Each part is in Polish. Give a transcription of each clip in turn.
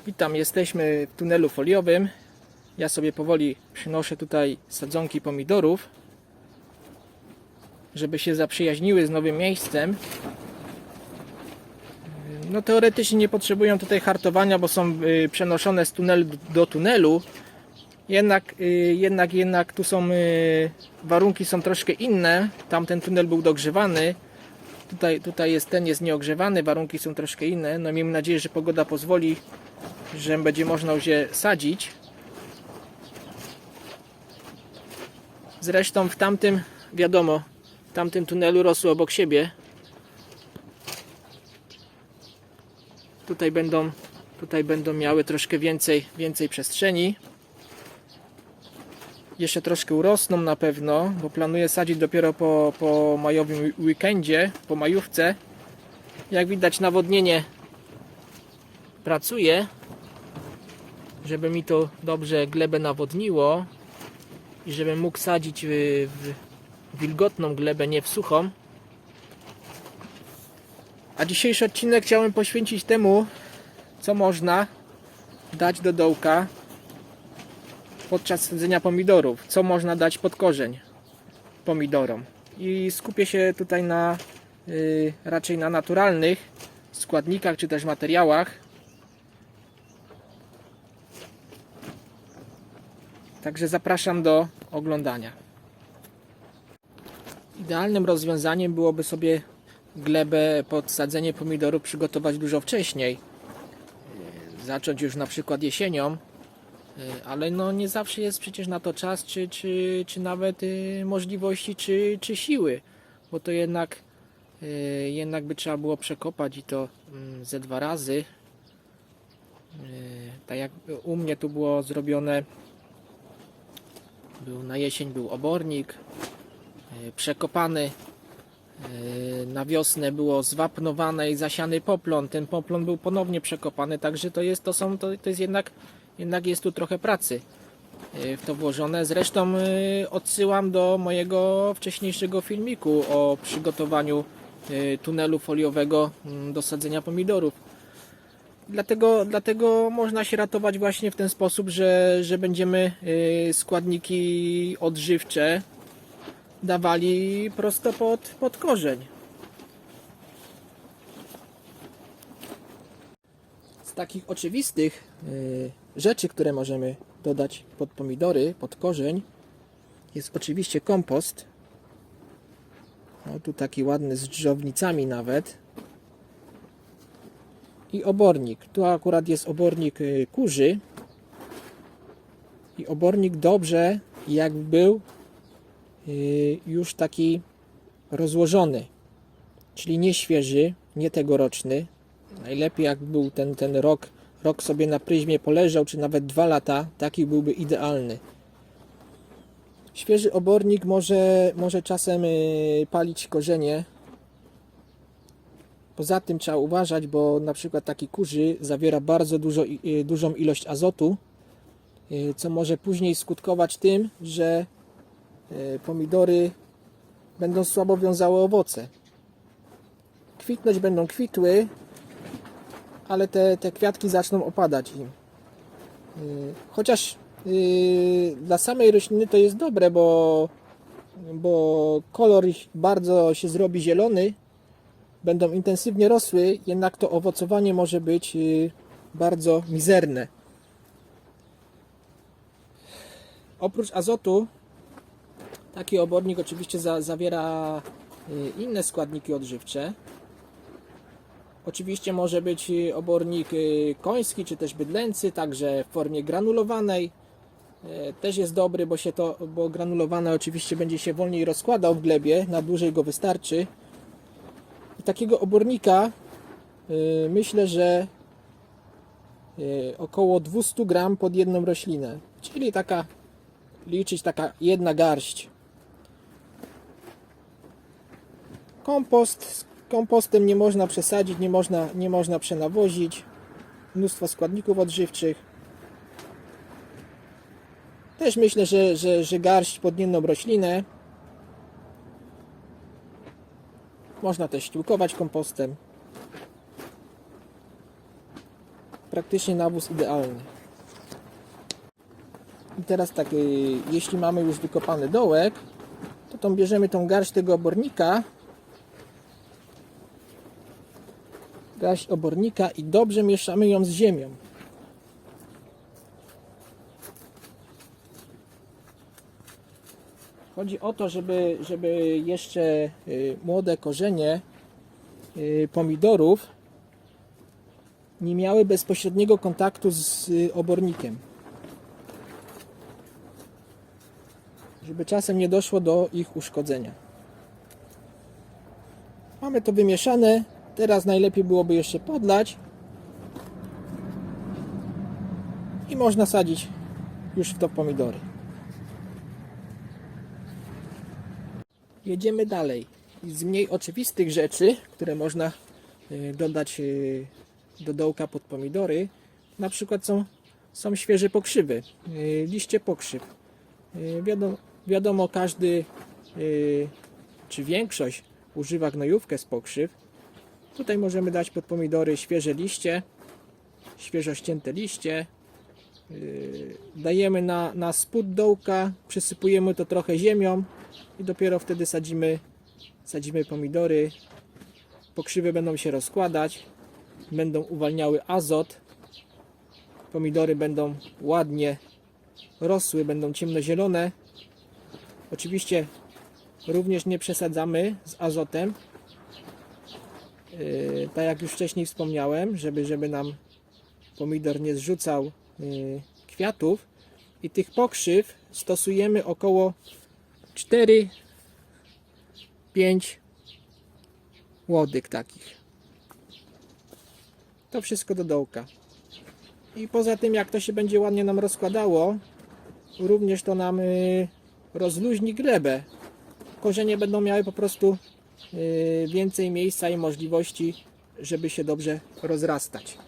Witam, jesteśmy w tunelu foliowym. Ja sobie powoli przynoszę tutaj sadzonki pomidorów, żeby się zaprzyjaźniły z nowym miejscem. No teoretycznie nie potrzebują tutaj hartowania, bo są przenoszone z tunelu do tunelu. Jednak tu są warunki są troszkę inne. Tamten tunel był dogrzewany. Tutaj jest nieogrzewany, warunki są troszkę inne. No miejmy nadzieję, że pogoda pozwoli, że będzie można już je sadzić. Zresztą w tamtym, wiadomo, w tamtym tunelu rosły obok siebie. Tutaj będą miały troszkę więcej przestrzeni. Jeszcze troszkę urosną na pewno, bo planuję sadzić dopiero po majowym weekendzie, po majówce. Jak widać, nawodnienie pracuje, żeby mi to dobrze glebę nawodniło i żebym mógł sadzić w wilgotną glebę, nie w suchą. A dzisiejszy odcinek chciałem poświęcić temu, co można dać do dołka podczas sadzenia pomidorów, co można dać pod korzeń pomidorom. I skupię się tutaj raczej na naturalnych składnikach czy też materiałach. Także zapraszam do oglądania. Idealnym rozwiązaniem byłoby sobie glebę pod sadzenie pomidorów przygotować dużo wcześniej. Zacząć już na przykład jesienią, ale no nie zawsze jest przecież na to czas, czy nawet możliwości, czy siły, bo to jednak by trzeba było przekopać i to ze 2 razy. Tak jak u mnie tu było zrobione, na jesień był obornik przekopany, na wiosnę było zwapnowane i zasiany poplon. Ten poplon był ponownie przekopany, także to jest jednak jest tu trochę pracy w to włożone. Zresztą odsyłam do mojego wcześniejszego filmiku o przygotowaniu tunelu foliowego do sadzenia pomidorów. Dlatego można się ratować właśnie w ten sposób, że będziemy składniki odżywcze dawali prosto pod korzeń. Z takich oczywistych rzeczy, które możemy dodać pod pomidory, pod korzeń, jest oczywiście kompost. No, tu taki ładny z dżdżownicami nawet. I obornik. Tu akurat jest obornik kurzy. I obornik dobrze, jakby był już taki rozłożony. Czyli nie świeży, nie tegoroczny. Najlepiej jak był ten rok sobie na pryzmie poleżał, czy nawet 2 lata, taki byłby idealny. Świeży obornik może czasem palić korzenie. Poza tym trzeba uważać, bo na przykład taki kurzy zawiera bardzo dużą ilość azotu, co może później skutkować tym, że pomidory będą słabo wiązały owoce. Kwitnąć będą kwitły, ale te kwiatki zaczną opadać im. Chociaż dla samej rośliny to jest dobre, bo kolor ich bardzo się zrobi zielony, będą intensywnie rosły, jednak to owocowanie może być bardzo mizerne. Oprócz azotu taki obornik oczywiście zawiera inne składniki odżywcze. Oczywiście może być obornik koński czy też bydlęcy, także w formie granulowanej. Też jest dobry, bo granulowany oczywiście będzie się wolniej rozkładał w glebie, na dłużej go wystarczy. I takiego obornika myślę, że około 200 gram pod jedną roślinę, czyli liczyć taka 1 garść. Kompost. Kompostem nie można przesadzić, nie można przenawozić. Mnóstwo składników odżywczych. Też myślę, że garść pod jedną roślinę. Można też ściółkować kompostem. praktycznie nawóz idealny. I teraz tak, jeśli mamy już wykopany dołek, to bierzemy tą garść tego obornika, i dobrze mieszamy ją z ziemią. Chodzi o to, żeby jeszcze młode korzenie pomidorów nie miały bezpośredniego kontaktu z obornikiem. Żeby czasem nie doszło do ich uszkodzenia. Mamy to wymieszane. Teraz najlepiej byłoby jeszcze podlać. I można sadzić już w to pomidory. Jedziemy dalej. Z mniej oczywistych rzeczy, które można dodać do dołka pod pomidory, na przykład są świeże pokrzywy, liście pokrzyw. Wiadomo, każdy czy większość używa gnojówkę z pokrzyw. Tutaj możemy dać pod pomidory świeże liście, świeżo ścięte liście. Dajemy na spód dołka, przysypujemy to trochę ziemią i dopiero wtedy sadzimy pomidory. Pokrzywy będą się rozkładać, będą uwalniały azot. Pomidory będą ładnie rosły, będą ciemnozielone. Oczywiście również nie przesadzamy z azotem. Tak jak już wcześniej wspomniałem, żeby nam pomidor nie zrzucał kwiatów, i tych pokrzyw stosujemy około 4-5 łodyg takich. To wszystko do dołka. I poza tym, jak to się będzie ładnie nam rozkładało, również to nam rozluźni glebę. Korzenie będą miały po prostu więcej miejsca i możliwości, żeby się dobrze rozrastać.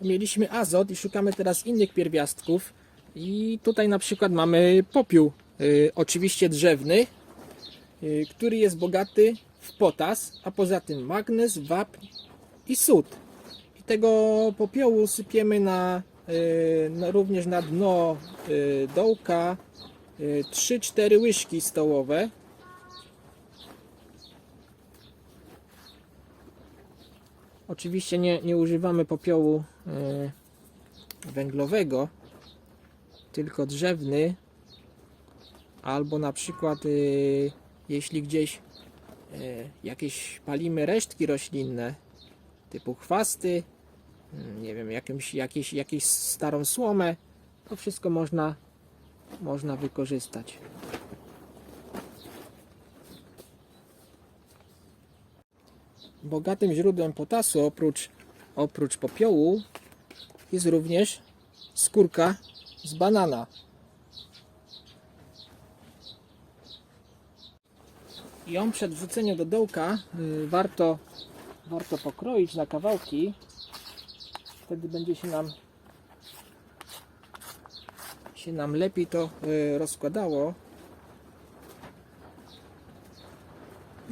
Mieliśmy azot i szukamy teraz innych pierwiastków. I tutaj na przykład mamy popiół, oczywiście drzewny, który jest bogaty w potas, a poza tym magnez, wapń i sód. I tego popiołu sypiemy również na dno dołka 3-4 łyżki stołowe. Oczywiście nie używamy popiołu węglowego, tylko drzewny, albo na przykład jeśli gdzieś jakieś palimy resztki roślinne typu chwasty, nie wiem, jakąś starą słomę, to wszystko można wykorzystać. Bogatym źródłem potasu oprócz popiołu jest również skórka z banana. Ją przed wrzuceniem do dołka warto pokroić na kawałki. Wtedy będzie się nam lepiej to rozkładało.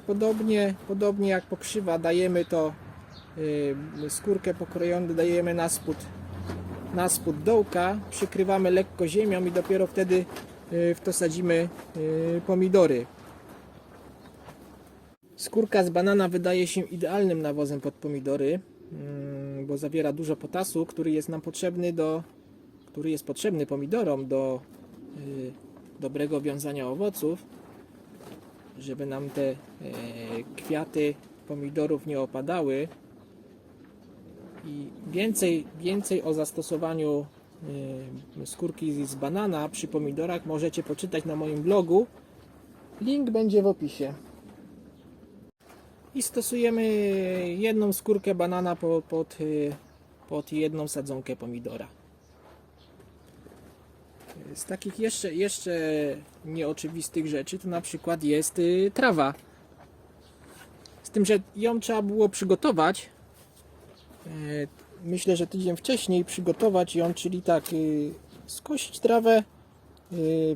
Podobnie jak pokrzywa, dajemy to skórkę pokrojoną, dajemy na spód dołka, przykrywamy lekko ziemią i dopiero wtedy w to sadzimy pomidory. Skórka z banana wydaje się idealnym nawozem pod pomidory, bo zawiera dużo potasu, który jest potrzebny pomidorom do dobrego wiązania owoców, żeby nam te kwiaty pomidorów nie opadały. I więcej o zastosowaniu skórki z banana przy pomidorach możecie poczytać na moim blogu. Link będzie w opisie. I stosujemy jedną skórkę banana pod jedną sadzonkę pomidora. Z takich jeszcze nieoczywistych rzeczy to na przykład jest trawa. Z tym, że ją trzeba było przygotować. Myślę, że tydzień wcześniej przygotować ją, czyli tak skosić trawę,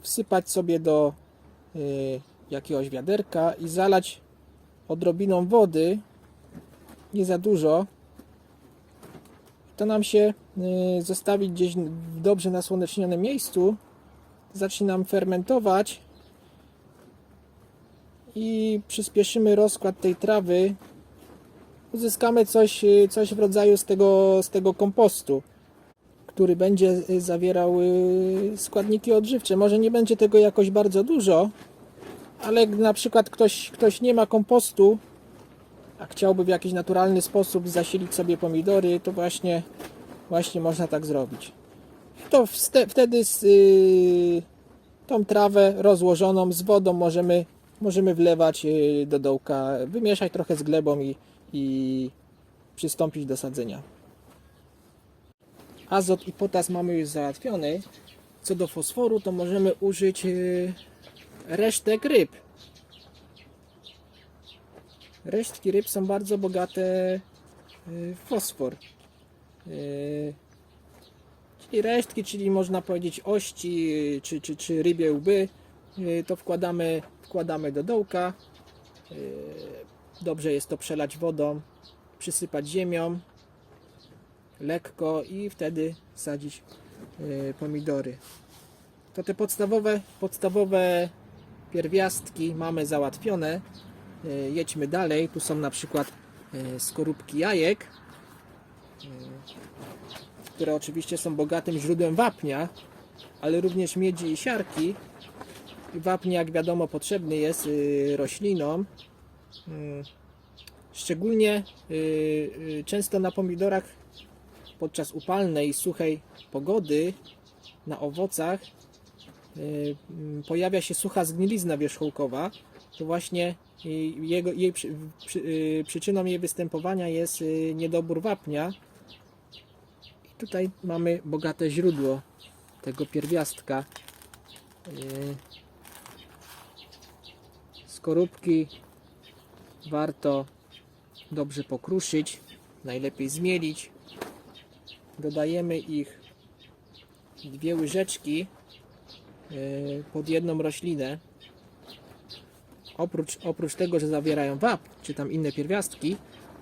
wsypać sobie do jakiegoś wiaderka i zalać odrobiną wody nie za dużo. To nam się zostawić gdzieś w dobrze nasłonecznionym miejscu. Zacznie nam fermentować i przyspieszymy rozkład tej trawy. Uzyskamy coś w rodzaju z tego kompostu, który będzie zawierał składniki odżywcze. Może nie będzie tego jakoś bardzo dużo, ale gdy na przykład ktoś nie ma kompostu, a chciałby w jakiś naturalny sposób zasilić sobie pomidory, to właśnie można tak zrobić. To wtedy tą trawę rozłożoną z wodą możemy wlewać do dołka, wymieszać trochę z glebą i przystąpić do sadzenia. Azot i potas mamy już załatwiony. Co do fosforu, to możemy użyć resztek ryb. Resztki ryb są bardzo bogate w fosfor. Czyli resztki, czyli można powiedzieć ości czy rybie łby, to wkładamy do dołka. Dobrze jest to przelać wodą, przysypać ziemią lekko i wtedy sadzić pomidory. To te podstawowe pierwiastki mamy załatwione. Jedźmy dalej. Tu są na przykład skorupki jajek, które oczywiście są bogatym źródłem wapnia, ale również miedzi i siarki. Wapń, jak wiadomo, potrzebny jest roślinom. Szczególnie często na pomidorach podczas upalnej, suchej pogody na owocach pojawia się sucha zgnilizna wierzchołkowa. To właśnie przyczyną jej występowania jest niedobór wapnia. I tutaj mamy bogate źródło tego pierwiastka. Skorupki warto dobrze pokruszyć, najlepiej zmielić. Dodajemy ich 2 łyżeczki pod jedną roślinę. Oprócz tego, że zawierają wapń czy tam inne pierwiastki,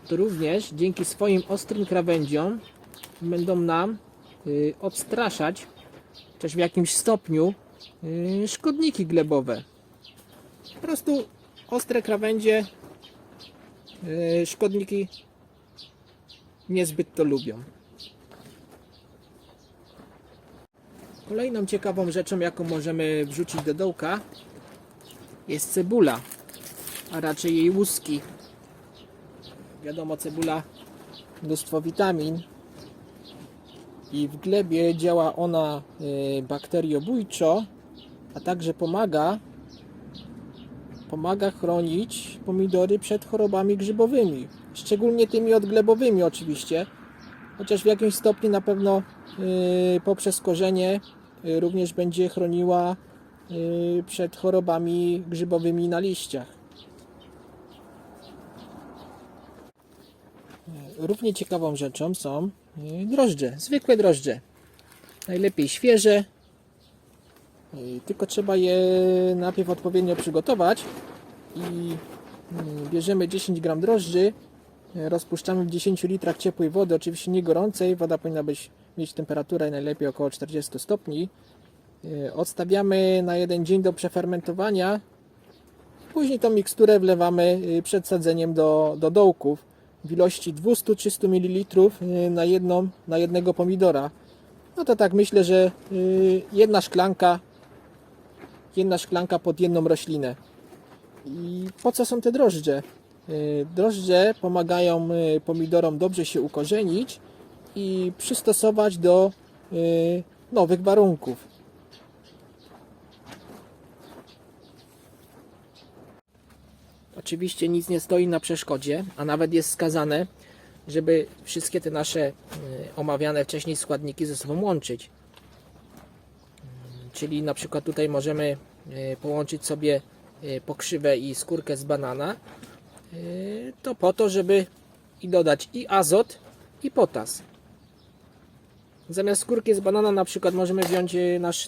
to również dzięki swoim ostrym krawędziom będą nam odstraszać też w jakimś stopniu szkodniki glebowe. Po prostu ostre krawędzie szkodniki niezbyt to lubią. Kolejną ciekawą rzeczą, jaką możemy wrzucić do dołka, jest cebula, a raczej jej łuski. Wiadomo, cebula mnóstwo witamin i w glebie działa ona bakteriobójczo, a także pomaga chronić pomidory przed chorobami grzybowymi, szczególnie tymi odglebowymi oczywiście, chociaż w jakimś stopniu na pewno poprzez korzenie również będzie chroniła przed chorobami grzybowymi na liściach. Równie ciekawą rzeczą są drożdże, zwykłe drożdże. Najlepiej świeże, tylko trzeba je najpierw odpowiednio przygotować i bierzemy 10 gram drożdży, rozpuszczamy w 10 litrach ciepłej wody, oczywiście nie gorącej, woda powinna mieć temperaturę najlepiej około 40 stopni. Odstawiamy na 1 dzień do przefermentowania, później tą miksturę wlewamy przed sadzeniem do dołków w ilości 200-300 ml na jednego pomidora. No to tak myślę, że jedna szklanka pod jedną roślinę. I po co są te drożdże? Drożdże pomagają pomidorom dobrze się ukorzenić i przystosować do nowych warunków. Oczywiście nic nie stoi na przeszkodzie, a nawet jest wskazane, żeby wszystkie te nasze omawiane wcześniej składniki ze sobą łączyć. Czyli na przykład tutaj możemy połączyć sobie pokrzywę i skórkę z banana. To po to, żeby dodać i azot, i potas. Zamiast skórki z banana na przykład możemy wziąć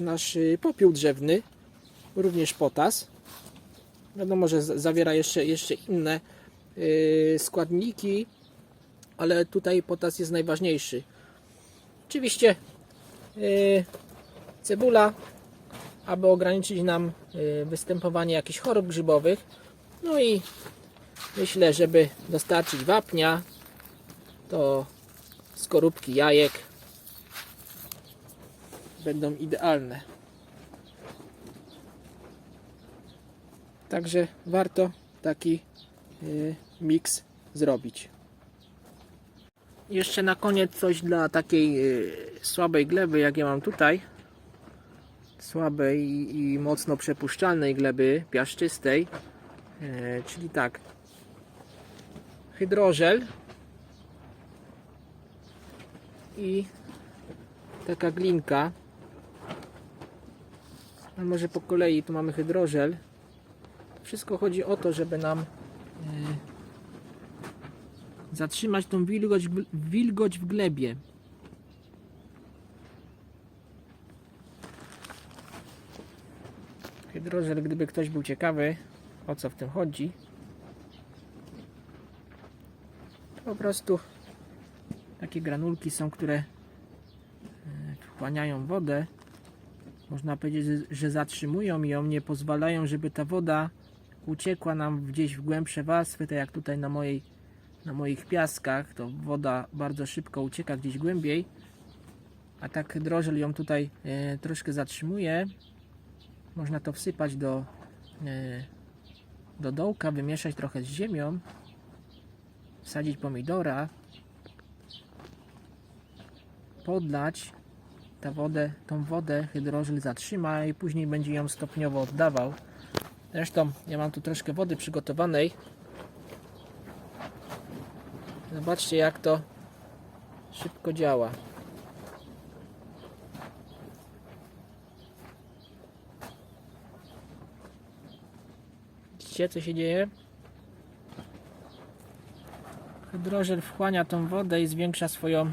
nasz popiół drzewny, również potas. Wiadomo, że zawiera jeszcze inne składniki, ale tutaj potas jest najważniejszy. Oczywiście cebula, aby ograniczyć nam występowanie jakichś chorób grzybowych. No i myślę, żeby dostarczyć wapnia, to skorupki jajek będą idealne. Także warto taki miks zrobić. Jeszcze na koniec coś dla takiej słabej gleby, jak ja mam tutaj. Słabej i mocno przepuszczalnej gleby piaszczystej. Czyli tak. Hydrożel i taka glinka. A może po kolei, tu mamy hydrożel. Wszystko chodzi o to, żeby nam zatrzymać tą wilgoć w glebie. Hydrożel, gdyby ktoś był ciekawy, o co w tym chodzi, to po prostu takie granulki są, które wchłaniają wodę. Można powiedzieć, że zatrzymują ją, nie pozwalają, żeby ta woda uciekła nam gdzieś w głębsze warstwy, tak jak tutaj na moich piaskach, to woda bardzo szybko ucieka gdzieś głębiej, a tak hydrożel ją tutaj troszkę zatrzymuje. Można to wsypać do dołka, wymieszać trochę z ziemią, wsadzić pomidora, podlać tą wodę hydrożel zatrzyma i później będzie ją stopniowo oddawał. Zresztą ja mam tu troszkę wody przygotowanej. Zobaczcie, jak to szybko działa. Widzicie, co się dzieje? Hydrożel wchłania tą wodę i zwiększa swoją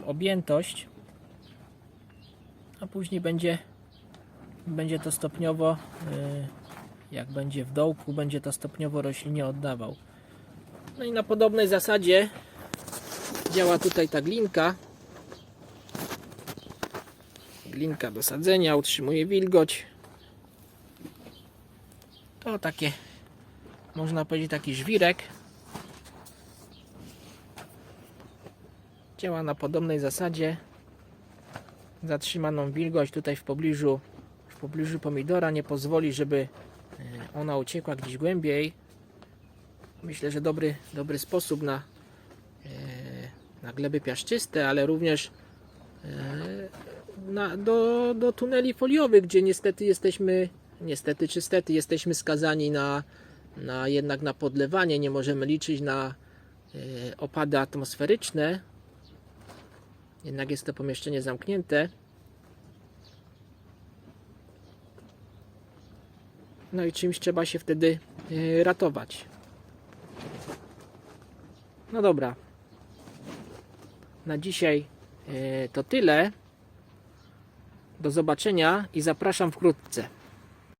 objętość, a później będzie to stopniowo, jak będzie w dołku, będzie to stopniowo roślinie oddawał. No i na podobnej zasadzie działa tutaj ta glinka. Glinka do sadzenia, utrzymuje wilgoć. To takie, można powiedzieć, taki żwirek. Działa na podobnej zasadzie. Zatrzymaną wilgoć tutaj w pobliżu pomidora nie pozwoli, żeby ona uciekła gdzieś głębiej. Myślę, że dobry sposób na gleby piaszczyste, ale również do tuneli foliowych, gdzie niestety czy stety jesteśmy skazani jednak na podlewanie. Nie możemy liczyć na opady atmosferyczne. Jednak jest to pomieszczenie zamknięte. No i czymś trzeba się wtedy ratować. No dobra. Na dzisiaj to tyle. Do zobaczenia i zapraszam wkrótce.